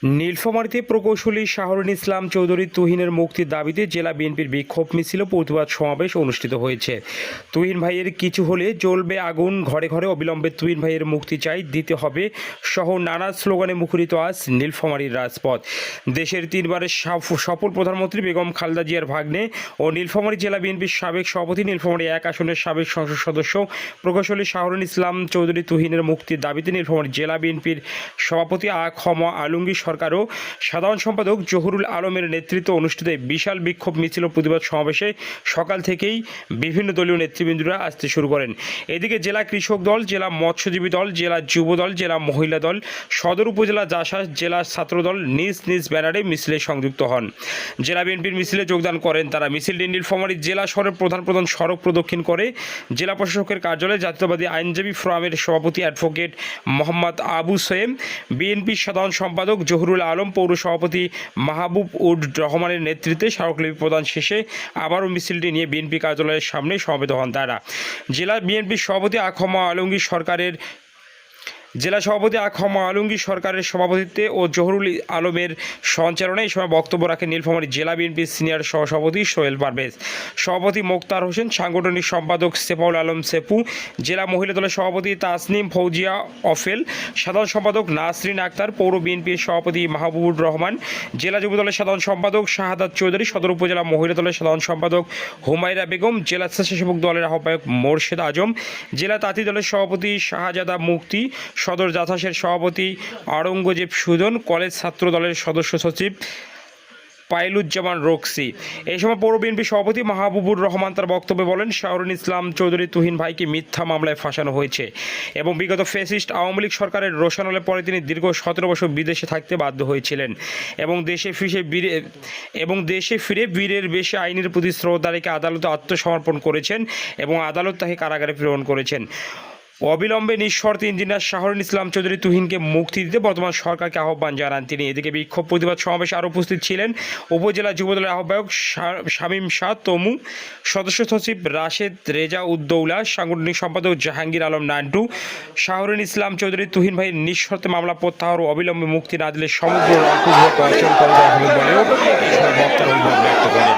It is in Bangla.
নীলফামারীতে প্রকৌশলী শাহরুল ইসলাম চৌধুরী তুহিনের মুক্তির দাবিতে জেলা বিএনপির বিক্ষোভ মিছিল ও প্রতিবাদ সমাবেশ অনুষ্ঠিত হয়েছে। তুহিন ভাইয়ের কিছু হলে জ্বলবে আগুন, ঘরে ঘরে অবিলম্বে তুহিন ভাইয়ের মুক্তি চাই, দিতে হবে সহ নানা স্লোগানে মুখরিত আজ নীলফামারীর রাজপথ। দেশের তিনবারের সফল প্রধানমন্ত্রী বেগম খালেদা জিয়ার ভাগ্নে ও নীলফামারী জেলা বিএনপির সাবেক সভাপতি, নীলফামারী 1 আসনের সাবেক সংসদ সদস্য প্রকৌশলী শাহরুল ইসলাম চৌধুরী তুহিনের মুক্তির দাবিতে নীলফামারী জেলা বিএনপির সভাপতি আ.খ.ম আলমগীর সরকার ও সাধারণ সম্পাদক জহুরুল আলমের নেতৃত্বে অনুষ্ঠিত বিশাল বিক্ষোভ মিছিল ও প্রতিবাদ সমাবেশে সকাল থেকেই বিভিন্ন দলীয় নেতৃবৃন্দরা আসতে শুরু করেন। এদিকে জেলা কৃষক দল, জেলা মৎস্যজীবী দল, জেলা যুব দল, জেলা মহিলা দল, সদর উপজেলা জাসাস, জেলা ছাত্র দল নিজ নিজ ব্যানারে মিছিলে সংযুক্ত হন। জেলা বিএনপির মিছিলে যোগদান করেন তারা। মিছিলটি নীলফামারী জেলা শহরের প্রধান সড়ক প্রদক্ষিণ করে জেলা প্রশাসকের কার্যালয়ে জাতীয়তাবাদী আইনজীবী ফোরামের সভাপতি অ্যাডভোকেট মোহাম্মদ আবু সোয়েম, বিএনপির সাধারণ সম্পাদক জহুরুল আলম, পৌর সভাপতি মাহবুব উড রহমানের নেতৃত্বে স্মারকলিপি প্রদান শেষে আবারও মিছিলটি নিয়ে বিএনপি কার্যালয়ের সামনে সমবেত হন তারা। জেলা বিএনপির সভাপতি আ.খ.ম আলমগীর সরকারের সভাপতিত্বে ও জহুরুল আলমের সঞ্চালনায় এই সময় বক্তব্য রাখেন নীলফামারী জেলা বিএনপির সিনিয়র সহসভাপতি সোহেল পারভেজ, সভাপতি মোক্তার হোসেন, সাংগঠনিক সম্পাদক সেফাউল আলম সেপু, জেলা মহিলা দলের সভাপতি তাসনিম ফৌজিয়া অফেল, সাধারণ সম্পাদক নাসরিন আক্তার, পৌর বিএনপির সভাপতি মাহবুবুর রহমান, জেলা যুব দলের সাধারণ সম্পাদক শাহাদাত চৌধুরী, সদর উপজেলা মহিলা দলের সাধারণ সম্পাদক হুমায়রা বেগম, জেলা স্বেচ্ছাসেবক দলের আহ্বায়ক মোর্শেদ আজম, জেলা তাঁতি দলের সভাপতি শাহজাদা মুক্তি, সদর জাসাসের সভাপতি আওরঙ্গজেব সুজন, কলেজ ছাত্র দলের সদস্য সচিব পাইলুজ্জামান রক্সি। এই সময় পৌর বিএনপি সভাপতি মাহবুবুর রহমান তার বক্তব্যে বলেন, শাহরুল ইসলাম চৌধুরী তুহিন ভাইকে মিথ্যা মামলায় ফাঁসানো হয়েছে এবং বিগত ফ্যাসিস্ট আওয়ামী লীগ সরকারের রোশানলে পরে তিনি দীর্ঘ 17 বছর বিদেশে থাকতে বাধ্য হয়েছিলেন এবং দেশে ফিরে বীরের বেশে আইনের প্রতি শ্রদ্ধা রেখে আদালতে আত্মসমর্পণ করেছেন এবং আদালত তাকে কারাগারে প্রেরণ করেছেন। অবিলম্বে নিঃশর্তে ইঞ্জিনিয়ার শাহরুল ইসলাম চৌধুরী তুহিনকে মুক্তি দিতে বর্তমান সরকারকে আহ্বান জানান তিনি। এদিকে বিক্ষোভ প্রতিবাদ সমাবেশে আরও উপস্থিত ছিলেন উপজেলা যুবদলের আহ্বায়ক শামীম শাহ তমু, সদস্য সচিব রাশেদ রেজা উদ্দৌলা, সাংগঠনিক সম্পাদক জাহাঙ্গীর আলম নান্টু। শাহরুল ইসলাম চৌধুরী তুহিন ভাইয়ের নিঃশর্তে মামলা প্রত্যাহার ও অবিলম্বে মুক্তি না দিলে সমগ্র রংপুর অঞ্চল করে দেওয়া হবে বলেও এই সময় বক্তারা ব্যক্ত করেন।